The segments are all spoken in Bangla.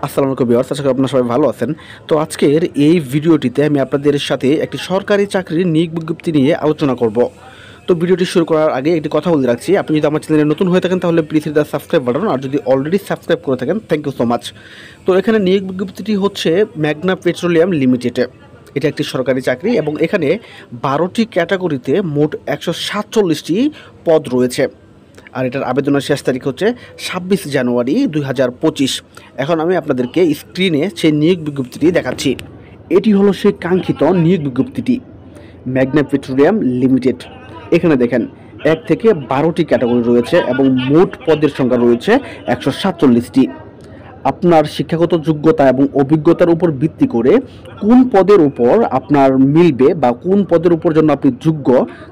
আসসালামু আলাইকুম ভিউয়ার্স, আশা করি আপনারা সবাই ভালো আছেন। তো আজকের এই ভিডিওটিতে আমি আপনাদের সাথে একটি সরকারি চাকরির নিয়োগ বিজ্ঞপ্তি নিয়ে আলোচনা করব। তো ভিডিওটি শুরু করার আগে একটি কথা বলে রাখছি, আপনি যদি আমার চ্যানেলে নতুন হয়ে থাকেন তাহলে please hit the subscribe button, আর যদি অলরেডি সাবস্ক্রাইব করে থাকেন থ্যাংক ইউ সো মাচ। তো এখানে নিয়োগ বিজ্ঞপ্তিটি হচ্ছে ম্যাগনা পেট্রোলিয়াম লিমিটেডে। এটা একটি সরকারি চাকরি এবং এখানে 12টি ক্যাটাগরিতে মোট 147টি পদ রয়েছে। আর এটার আবেদনের শেষ তারিখ হচ্ছে 26 জানুয়ারি 2025। এখন আমি আপনাদেরকে স্ক্রিনে সেই নিয়োগ বিজ্ঞপ্তিটি দেখাচ্ছি। এটি হলো সেই কাঙ্ক্ষিত নিয়োগ বিজ্ঞপ্তিটি, ম্যাগনা পেট্রোলিয়াম লিমিটেড। এখানে দেখেন 1 থেকে 12টি ক্যাটাগরি রয়েছে এবং মোট পদের সংখ্যা রয়েছে 147টি। আপনার শিক্ষাগত যোগ্যতা এবং অভিজ্ঞতার উপর ভিত্তি করে কোন পদের উপর আপনার মিলবে বা কোন পদের উপর জন্য আপনি যোগ্য,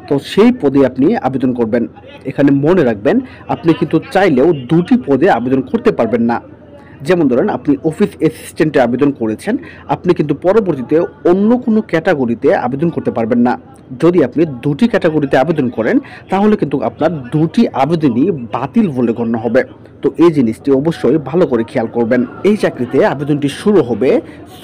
তো সেই পদে আপনি আবেদন করবেন। এখানে মনে রাখবেন, আপনি কিন্তু চাইলেও 2টি পদে আবেদন করতে পারবেন না। যেমন ধরেন, আপনি অফিস অ্যাসিস্ট্যান্টে আবেদন করেছেন, আপনি কিন্তু পরবর্তীতে অন্য কোনো ক্যাটাগরিতে আবেদন করতে পারবেন না। যদি আপনি 2টি ক্যাটাগরিতে আবেদন করেন তাহলে কিন্তু আপনার 2টি আবেদনই বাতিল বলে গণ্য হবে। তো এই জিনিসটি অবশ্যই ভালো করে খেয়াল করবেন। এই চাকরিতে আবেদনটি শুরু হবে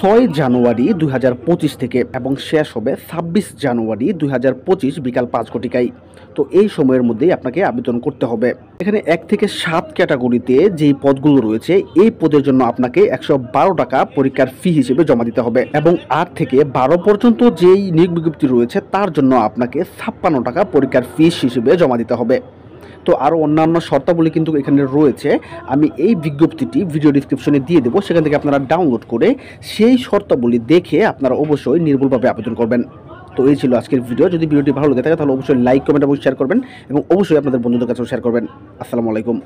6 জানুয়ারি 2025 থেকে এবং শেষ হবে 26 জানুয়ারি 2025 বিকাল 5 ঘটিকায়। তো এই সময়ের মধ্যেই আপনাকে আবেদন করতে হবে। এখানে 1 থেকে 7 ক্যাটাগরিতে যেই পদগুলো রয়েছে, এই পদের জন্য আপনাকে 112 টাকা পরীক্ষার ফি হিসেবে জমা দিতে হবে এবং 8 থেকে 12 পর্যন্ত যেই নিয়োগ বিজ্ঞপ্তি রয়েছে তার জন্য আপনাকে 56 টাকা পরীক্ষার ফিস হিসেবে জমা দিতে হবে। তো আরও অন্যান্য শর্তাবলী কিন্তু এখানে রয়েছে, আমি এই বিজ্ঞপ্তিটি ভিডিও ডিসক্রিপশনে দিয়ে দেবো, সেখান থেকে আপনারা ডাউনলোড করে সেই শর্তাবলী দেখে আপনারা অবশ্যই নির্ভুলভাবে আবেদন করবেন। তো এই ছিল আজকের ভিডিও। যদি ভিডিওটি ভালো লেগে থাকে তাহলে অবশ্যই লাইক, কমেন্ট এবং শেয়ার করবেন এবং অবশ্যই আপনাদের বন্ধুদের কাছেও শেয়ার করবেন। আসসালামু আলাইকুম।